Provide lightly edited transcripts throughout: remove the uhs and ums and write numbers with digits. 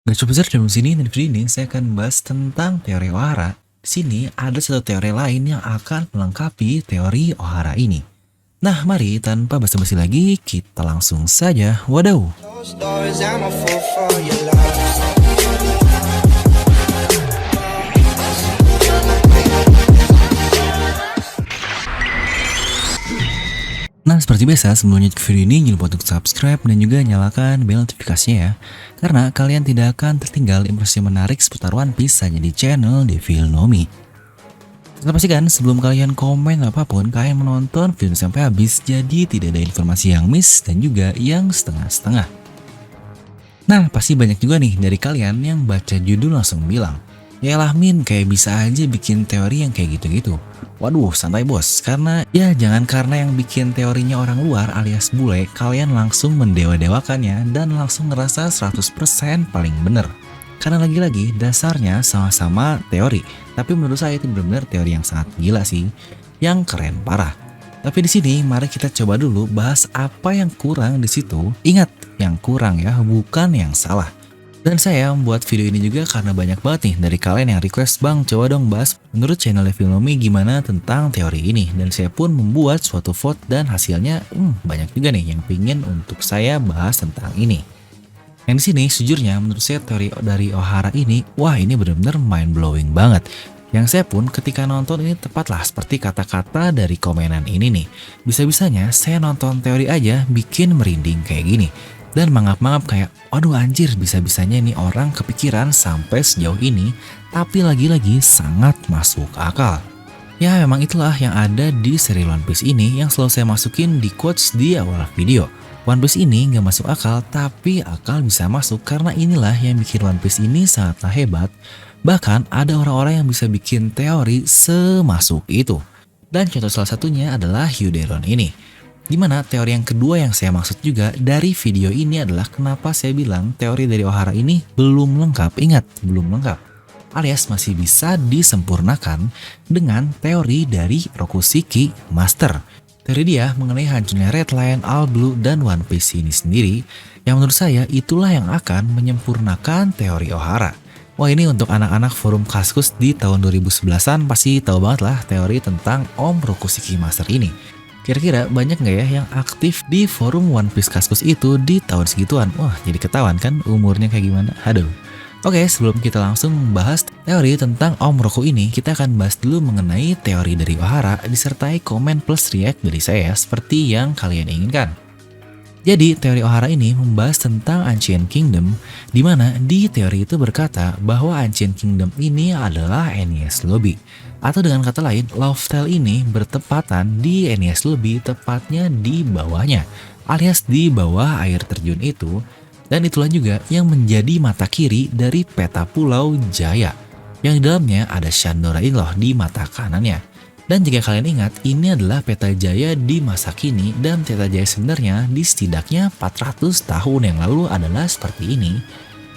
Gak coba besar dalam sini dan video ini saya akan bahas tentang teori Ohara. Di sini ada satu teori lain yang akan melengkapi teori Ohara ini. Nah, mari tanpa basa-basi lagi kita langsung saja wadaw. Nah, seperti biasa, sebelum lanjut ke video ini, jangan lupa untuk subscribe dan juga nyalakan bel notifikasinya ya. Karena kalian tidak akan tertinggal informasi menarik seputar One Piece hanya di channel Devil Nomi. Tetap pastikan sebelum kalian komen apapun, kalian menonton film sampai habis, jadi tidak ada informasi yang miss dan juga yang setengah-setengah. Nah, pasti banyak juga nih dari kalian yang baca judul langsung bilang, "Yaelah Min, kayak bisa aja bikin teori yang kayak gitu-gitu." Waduh, santai bos, karena ya jangan karena yang bikin teorinya orang luar alias bule, kalian langsung mendewa-dewakannya dan langsung ngerasa 100% paling bener. Karena lagi-lagi dasarnya sama-sama teori, tapi menurut saya itu benar-benar teori yang sangat gila sih, yang keren parah. Tapi di sini mari kita coba dulu bahas apa yang kurang di situ. Ingat, yang kurang ya, bukan yang salah. Dan saya membuat video ini juga karena banyak banget nih dari kalian yang request, "Bang, coba dong bahas menurut channel Devil Nomi gimana tentang teori ini." Dan saya pun membuat suatu vote dan hasilnya banyak juga nih yang pingin untuk saya bahas tentang ini. Yang di sini sejujurnya menurut saya teori dari Ohara ini, wah ini benar-benar mind blowing banget. Yang saya pun ketika nonton ini tepatlah seperti kata-kata dari komenan ini nih. Bisa-bisanya saya nonton teori aja bikin merinding kayak gini. Dan mangap-mangap kayak, waduh anjir, bisa-bisanya nih orang kepikiran sampai sejauh ini, tapi lagi-lagi sangat masuk akal. Ya memang itulah yang ada di seri One Piece ini yang selalu saya masukin di quotes di awal video. One Piece ini nggak masuk akal, tapi akal bisa masuk karena inilah yang bikin One Piece ini sangatlah hebat. Bahkan ada orang-orang yang bisa bikin teori semasuk itu. Dan contoh salah satunya adalah Yuderon ini. Dimana teori yang kedua yang saya maksud juga dari video ini adalah kenapa saya bilang teori dari Ohara ini belum lengkap. Ingat, belum lengkap. Alias masih bisa disempurnakan dengan teori dari Rokushiki Master. Teori dia mengenai hancurnya Red Line, All Blue, dan One Piece ini sendiri, yang menurut saya itulah yang akan menyempurnakan teori Ohara. Wah, ini untuk anak-anak forum Kaskus di tahun 2011-an pasti tahu banget lah teori tentang Om Rokushiki Master ini. Kira-kira banyak nggak ya yang aktif di forum One Piece Kaskus itu di tahun segituan? Wah, jadi ketahuan kan umurnya kayak gimana? Aduh. Oke, sebelum kita langsung membahas teori tentang Om Roku ini, kita akan bahas dulu mengenai teori dari Ohara disertai komen plus react dari saya seperti yang kalian inginkan. Jadi, teori Ohara ini membahas tentang Ancient Kingdom, di mana di teori itu berkata bahwa Ancient Kingdom ini adalah Enies Lobby. Atau dengan kata lain, Love ini bertepatan di Enies Lobby, tepatnya di bawahnya, alias di bawah air terjun itu, dan itulah juga yang menjadi mata kiri dari peta Pulau Jaya, yang di dalamnya ada Shandora Iloh di mata kanannya. Dan jika kalian ingat, ini adalah peta Jaya di masa kini dan peta Jaya sebenarnya di setidaknya 400 tahun yang lalu adalah seperti ini.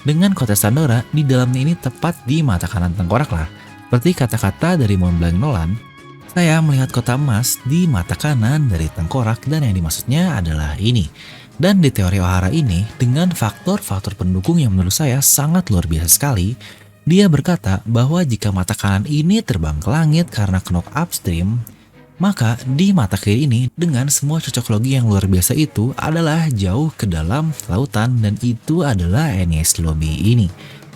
Dengan kota Sandora di dalamnya ini tepat di mata kanan tengkorak lah. Seperti kata-kata dari Montblanc Nolan, saya melihat kota emas di mata kanan dari tengkorak dan yang dimaksudnya adalah ini. Dan di teori Ohara ini dengan faktor-faktor pendukung yang menurut saya sangat luar biasa sekali, dia berkata bahwa jika mata kanan ini terbang ke langit karena knock upstream, maka di mata kiri ini dengan semua cocok logi yang luar biasa itu adalah jauh ke dalam lautan dan itu adalah Enies Lobby ini.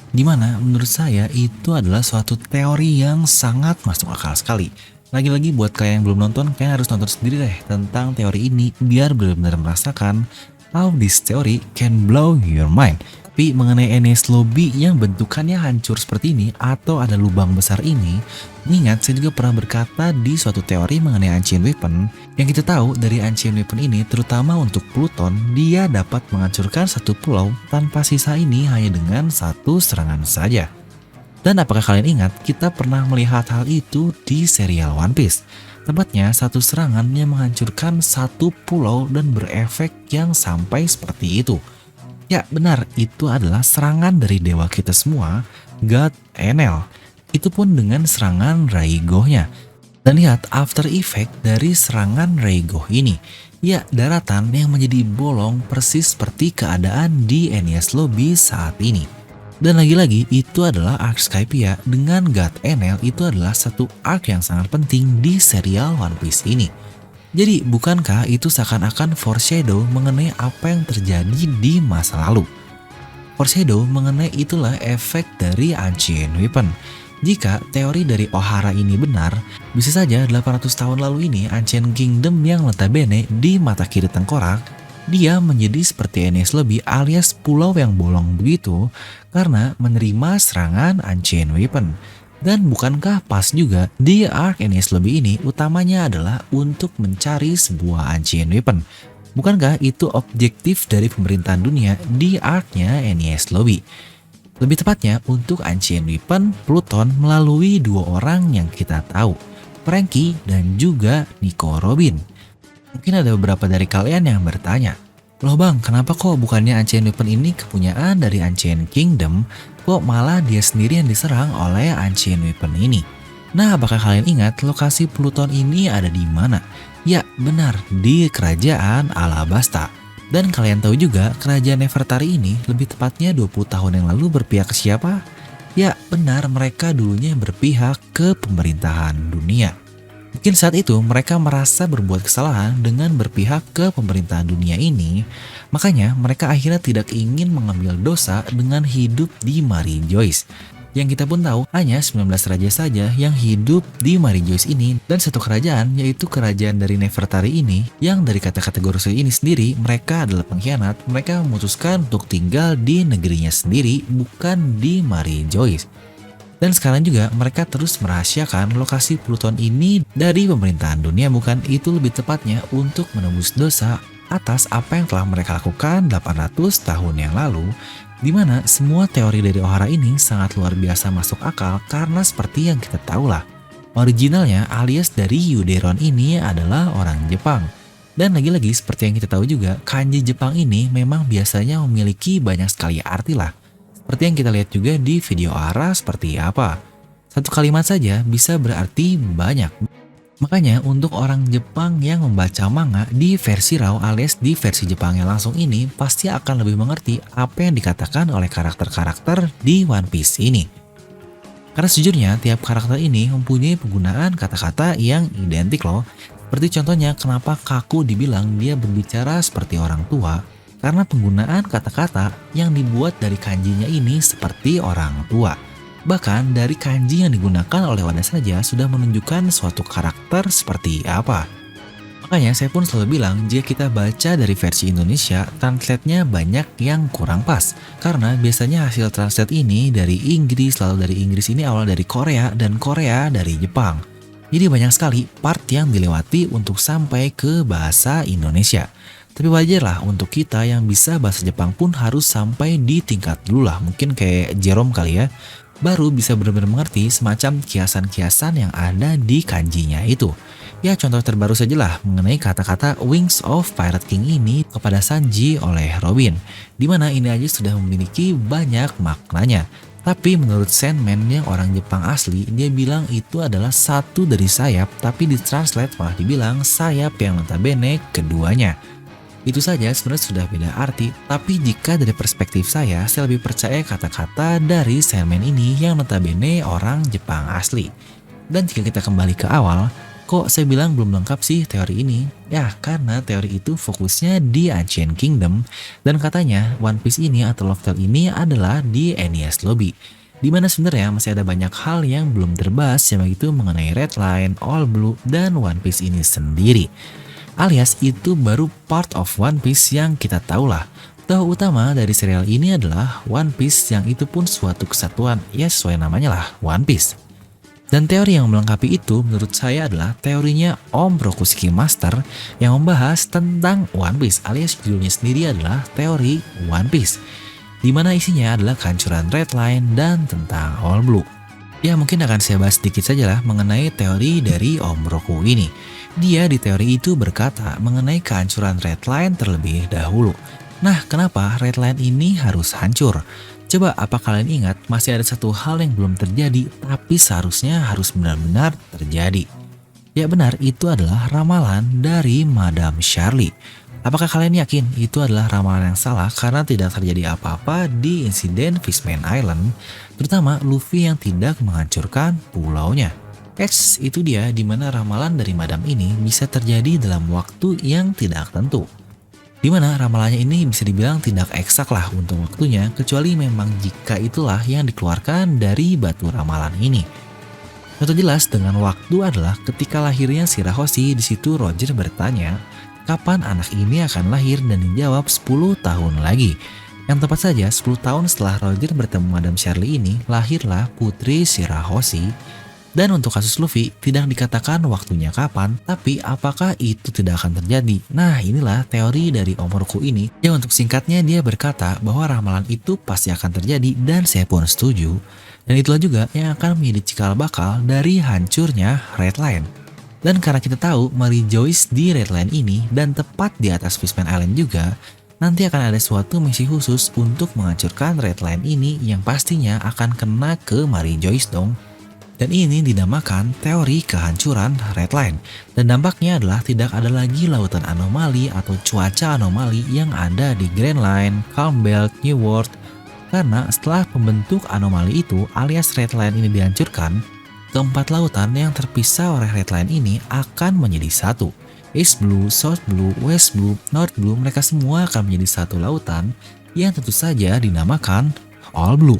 Dimana menurut saya itu adalah suatu teori yang sangat masuk akal sekali. Lagi-lagi buat kalian yang belum nonton, kalian harus nonton sendiri deh tentang teori ini biar benar-benar merasakan how this theory can blow your mind. Tapi mengenai Enies Lobby yang bentukannya hancur seperti ini atau ada lubang besar ini, ingat saya juga pernah berkata di suatu teori mengenai Ancient Weapon, yang kita tahu dari Ancient Weapon ini terutama untuk Pluton, dia dapat menghancurkan satu pulau tanpa sisa ini hanya dengan satu serangan saja. Dan apakah kalian ingat kita pernah melihat hal itu di serial One Piece? Tepatnya satu serangan yang menghancurkan satu pulau dan berefek yang sampai seperti itu. Ya benar, itu adalah serangan dari dewa kita semua, God Enel. Itu pun dengan serangan Raigohnya. Dan lihat after effect dari serangan Raigoh ini. Ya, daratan yang menjadi bolong persis seperti keadaan di Enies Lobby saat ini. Dan lagi-lagi itu adalah arc Skypiea dengan God Enel itu adalah satu arc yang sangat penting di serial One Piece ini. Jadi bukankah itu seakan-akan foreshadow mengenai apa yang terjadi di masa lalu? Foreshadow mengenai itulah efek dari Ancient Weapon. Jika teori dari Ohara ini benar, bisa saja 800 tahun lalu ini Ancient Kingdom yang notabene di mata kiri tengkorak, dia menjadi seperti Enies Lobby alias pulau yang bolong begitu karena menerima serangan Ancient Weapon. Dan bukankah pas juga di arc Enies Lobby ini utamanya adalah untuk mencari sebuah Ancient Weapon? Bukankah itu objektif dari pemerintahan dunia di arc-nya Enies Lobby? Lebih tepatnya untuk Ancient Weapon Pluton melalui dua orang yang kita tahu, Franky dan juga Nico Robin. Mungkin ada beberapa dari kalian yang bertanya, loh bang, kenapa kok bukannya Ancient Weapon ini kepunyaan dari Ancient Kingdom, kok malah dia sendiri yang diserang oleh Ancient Weapon ini? Nah, apakah kalian ingat lokasi Pluton ini ada di mana? Ya, benar, di kerajaan Alabasta. Dan kalian tahu juga kerajaan Nefertari ini lebih tepatnya 20 tahun yang lalu berpihak ke siapa? Ya, benar, mereka dulunya berpihak ke pemerintahan dunia. Mungkin saat itu mereka merasa berbuat kesalahan dengan berpihak ke pemerintahan dunia ini, makanya mereka akhirnya tidak ingin mengambil dosa dengan hidup di Mary Joyce. Yang kita pun tahu hanya 19 raja saja yang hidup di Mary Joyce ini, dan satu kerajaan yaitu kerajaan dari Nefertari ini yang dari kata kategori ini sendiri mereka adalah pengkhianat. Mereka memutuskan untuk tinggal di negerinya sendiri, bukan di Mary Joyce. Dan sekarang juga mereka terus merahasiakan lokasi Pluton ini dari pemerintahan dunia, bukan itu lebih tepatnya untuk menebus dosa atas apa yang telah mereka lakukan 800 tahun yang lalu, di mana semua teori dari Ohara ini sangat luar biasa masuk akal karena seperti yang kita tahu lah, originalnya alias dari Yuderon ini adalah orang Jepang. Dan lagi-lagi seperti yang kita tahu juga, kanji Jepang ini memang biasanya memiliki banyak sekali arti lah. Seperti yang kita lihat juga di video Ohara seperti apa. Satu kalimat saja bisa berarti banyak. Makanya untuk orang Jepang yang membaca manga di versi RAW alias di versi Jepangnya langsung ini pasti akan lebih mengerti apa yang dikatakan oleh karakter-karakter di One Piece ini. Karena sejujurnya tiap karakter ini mempunyai penggunaan kata-kata yang identik loh. Seperti contohnya kenapa Kaku dibilang dia berbicara seperti orang tua, karena penggunaan kata-kata yang dibuat dari kanjinya ini seperti orang tua. Bahkan dari kanji yang digunakan oleh Oda saja sudah menunjukkan suatu karakter seperti apa. Makanya saya pun selalu bilang jika kita baca dari versi Indonesia, translate-nya banyak yang kurang pas. Karena biasanya hasil translate ini dari Inggris, lalu dari Inggris ini awal dari Korea, dan Korea dari Jepang. Jadi banyak sekali part yang dilewati untuk sampai ke bahasa Indonesia. Tapi wajarlah untuk kita yang bisa bahasa Jepang pun harus sampai di tingkat dulu lah, mungkin kayak Jerome kali ya, baru bisa benar-benar mengerti semacam kiasan-kiasan yang ada di kanjinya itu. Ya contoh terbaru saja lah mengenai kata-kata Wings of Pirate King ini kepada Sanji oleh Robin, dimana ini aja sudah memiliki banyak maknanya. Tapi menurut Sandman yang orang Jepang asli, dia bilang itu adalah satu dari sayap, tapi di translate malah dibilang sayap yang notabene keduanya. Itu saja sebenarnya sudah beda arti, tapi jika dari perspektif saya lebih percaya kata-kata dari Sandman ini yang notabene orang Jepang asli. Dan jika kita kembali ke awal, kok saya bilang belum lengkap sih teori ini? Ya karena teori itu fokusnya di Ancient Kingdom, dan katanya One Piece ini atau Love Tale ini adalah di Enies Lobby. Dimana sebenarnya masih ada banyak hal yang belum terbahas yang begitu mengenai Red Line, All Blue, dan One Piece ini sendiri. Alias itu baru part of One Piece yang kita tahu lah. Tokoh utama dari serial ini adalah One Piece yang itu pun suatu kesatuan, ya sesuai namanya lah, One Piece. Dan teori yang melengkapi itu menurut saya adalah teorinya Om Rokushiki Master yang membahas tentang One Piece, alias judulnya sendiri adalah teori One Piece, dimana isinya adalah kehancuran Red Line dan tentang All Blue. Ya mungkin akan saya bahas sedikit saja lah mengenai teori dari Om Roku ini. Dia di teori itu berkata mengenai kehancuran Red Line terlebih dahulu. Nah, kenapa Red Line ini harus hancur? Coba apa kalian ingat masih ada satu hal yang belum terjadi tapi seharusnya harus benar-benar terjadi. Ya benar, itu adalah ramalan dari Madame Charlie. Apakah kalian yakin itu adalah ramalan yang salah karena tidak terjadi apa-apa di insiden Fishman Island, terutama Luffy yang tidak menghancurkan pulaunya? Itu dia di mana ramalan dari Madam ini bisa terjadi dalam waktu yang tidak tentu. Di mana ramalannya ini bisa dibilang tidak eksak lah untuk waktunya, kecuali memang jika itulah yang dikeluarkan dari batu ramalan ini. Contoh jelas dengan waktu adalah ketika lahirnya Shirahoshi. Di situ Roger bertanya, kapan anak ini akan lahir, dan dijawab 10 tahun lagi. Yang tepat saja 10 tahun setelah Roger bertemu Madam Charlie ini, lahirlah putri Shirahoshi. Dan untuk kasus Luffy, tidak dikatakan waktunya kapan, tapi apakah itu tidak akan terjadi? Nah, inilah teori dari Om Roku ini. Ya, untuk singkatnya dia berkata bahwa ramalan itu pasti akan terjadi dan saya pun setuju. Dan itulah juga yang akan menjadi cikal bakal dari hancurnya Red Line. Dan karena kita tahu Mary Joyce di Red Line ini dan tepat di atas Fishman Island juga, nanti akan ada suatu misi khusus untuk menghancurkan Red Line ini yang pastinya akan kena ke Mary Joyce dong. Dan ini dinamakan teori kehancuran Red Line. Dan dampaknya adalah tidak ada lagi lautan anomali atau cuaca anomali yang ada di Grand Line, Calm Belt, New World. Karena setelah pembentuk anomali itu alias Red Line ini dihancurkan, keempat lautan yang terpisah oleh Red Line ini akan menjadi satu. East Blue, South Blue, West Blue, North Blue, mereka semua akan menjadi satu lautan yang tentu saja dinamakan All Blue.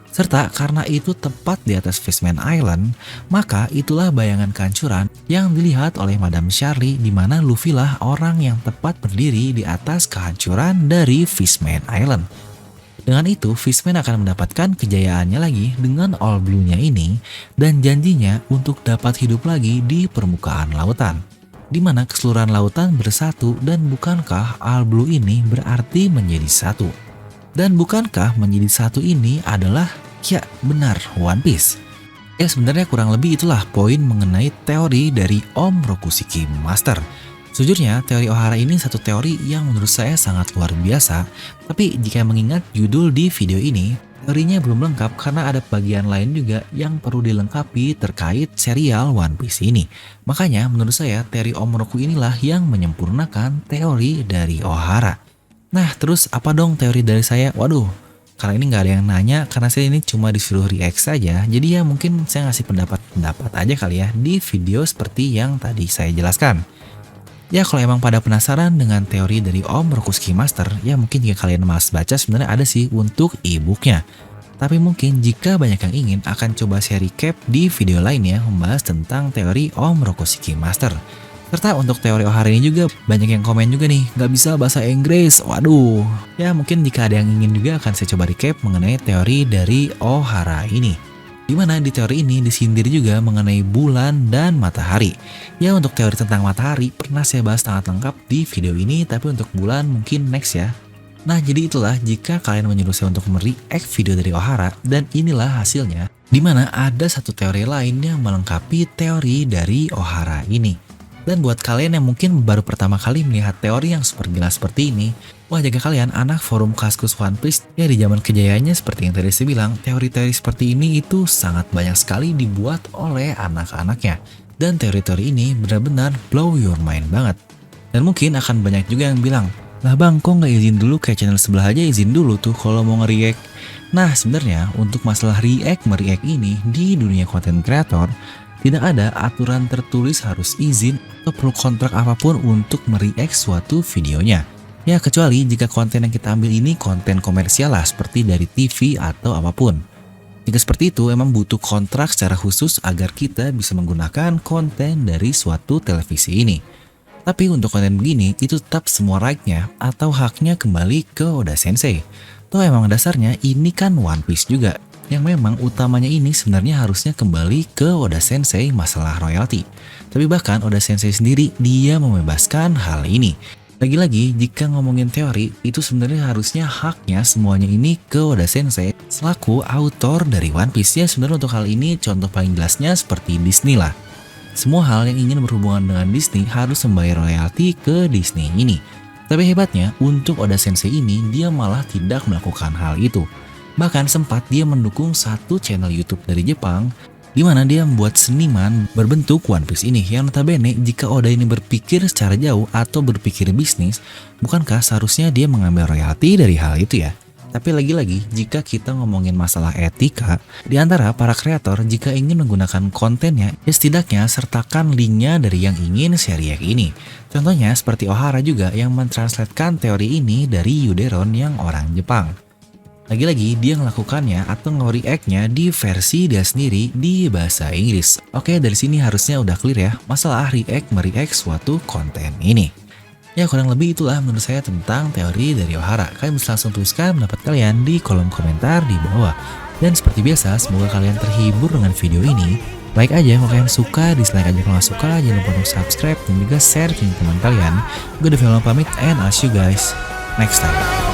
Serta karena itu tepat di atas Fishman Island, maka itulah bayangan kehancuran yang dilihat oleh Madam Charlie, di mana Luffy lah orang yang tepat berdiri di atas kehancuran dari Fishman Island. Dengan itu, Fishman akan mendapatkan kejayaannya lagi dengan All Blue-nya ini dan janjinya untuk dapat hidup lagi di permukaan lautan, di mana keseluruhan lautan bersatu. Dan bukankah All Blue ini berarti menjadi satu? Dan bukankah menjadi satu ini adalah, ya benar, One Piece? Ya sebenarnya kurang lebih itulah poin mengenai teori dari Om Rokushiki Master. Sejujurnya teori Ohara ini satu teori yang menurut saya sangat luar biasa. Tapi jika mengingat judul di video ini, teorinya belum lengkap karena ada bagian lain juga yang perlu dilengkapi terkait serial One Piece ini. Makanya menurut saya teori Om Roku inilah yang menyempurnakan teori dari Ohara. Nah terus apa dong teori dari saya? Waduh, karena ini nggak ada yang nanya, karena saya ini cuma disuruh react saja. Jadi ya mungkin saya ngasih pendapat aja kali ya di video seperti yang tadi saya jelaskan. Ya kalau emang pada penasaran dengan teori dari Om Rokushiki Master, ya mungkin jika kalian malas baca sebenarnya ada sih untuk e-booknya. Tapi mungkin jika banyak yang ingin, akan coba saya recap di video lainnya membahas tentang teori Om Rokushiki Master. Serta untuk teori Ohara ini juga banyak yang komen juga nih, nggak bisa bahasa Inggris, waduh. Ya mungkin jika ada yang ingin juga akan saya coba recap mengenai teori dari Ohara ini. Dimana di teori ini disindir juga mengenai bulan dan matahari. Ya untuk teori tentang matahari pernah saya bahas sangat lengkap di video ini, tapi untuk bulan mungkin next ya. Nah jadi itulah jika kalian menyuruh saya untuk mereact video dari Ohara, dan inilah hasilnya. Dimana ada satu teori lain yang melengkapi teori dari Ohara ini. Dan buat kalian yang mungkin baru pertama kali melihat teori yang super jelas seperti ini, wah jaga kalian anak forum Kaskus One Piece, ya di zaman kejayaannya seperti yang tadi saya bilang, teori-teori seperti ini itu sangat banyak sekali dibuat oleh anak-anaknya. Dan teori-teori ini benar-benar blow your mind banget. Dan mungkin akan banyak juga yang bilang, lah bang kok nggak izin dulu kayak channel sebelah aja izin dulu tuh kalau mau nge-react. Nah sebenarnya untuk masalah react ini di dunia content creator, tidak ada aturan tertulis harus izin atau perlu kontrak apapun untuk mereact suatu videonya. Ya kecuali jika konten yang kita ambil ini konten komersial lah seperti dari TV atau apapun. Jika seperti itu emang butuh kontrak secara khusus agar kita bisa menggunakan konten dari suatu televisi ini. Tapi untuk konten begini itu tetap semua right-nya atau haknya kembali ke Oda Sensei. Toh emang dasarnya ini kan One Piece juga, yang memang utamanya ini sebenarnya harusnya kembali ke Oda Sensei masalah royalti. Tapi bahkan Oda Sensei sendiri dia membebaskan hal ini. Lagi-lagi jika ngomongin teori, itu sebenarnya harusnya haknya semuanya ini ke Oda Sensei selaku autor dari One Piece. Ya sebenarnya untuk hal ini contoh paling jelasnya seperti Disney lah. Semua hal yang ingin berhubungan dengan Disney harus membayar royalti ke Disney ini. Tapi hebatnya untuk Oda Sensei ini dia malah tidak melakukan hal itu. Bahkan sempat dia mendukung satu channel YouTube dari Jepang, di mana dia membuat seniman berbentuk One Piece ini yang notabene jika Oda ini berpikir secara jauh atau berpikir bisnis, bukankah seharusnya dia mengambil royalti dari hal itu ya? Tapi lagi-lagi jika kita ngomongin masalah etika, di antara para kreator jika ingin menggunakan kontennya, ya setidaknya sertakan linknya dari yang ingin share react ini. Contohnya seperti Ohara juga yang mentranslatekan teori ini dari Yuderon yang orang Jepang. Lagi-lagi dia melakukannya atau nge-react-nya di versi dia sendiri di bahasa Inggris. Oke, dari sini harusnya udah clear ya masalah mereact suatu konten ini. Ya kurang lebih itulah menurut saya tentang teori dari Ohara. Kalian bisa langsung tuliskan pendapat kalian di kolom komentar di bawah. Dan seperti biasa, semoga kalian terhibur dengan video ini. Like aja kalau kalian suka, dislike aja kalau nggak suka. Jangan lupa untuk subscribe dan juga share ke teman kalian. Gue Devil pamit and I'll see you guys next time.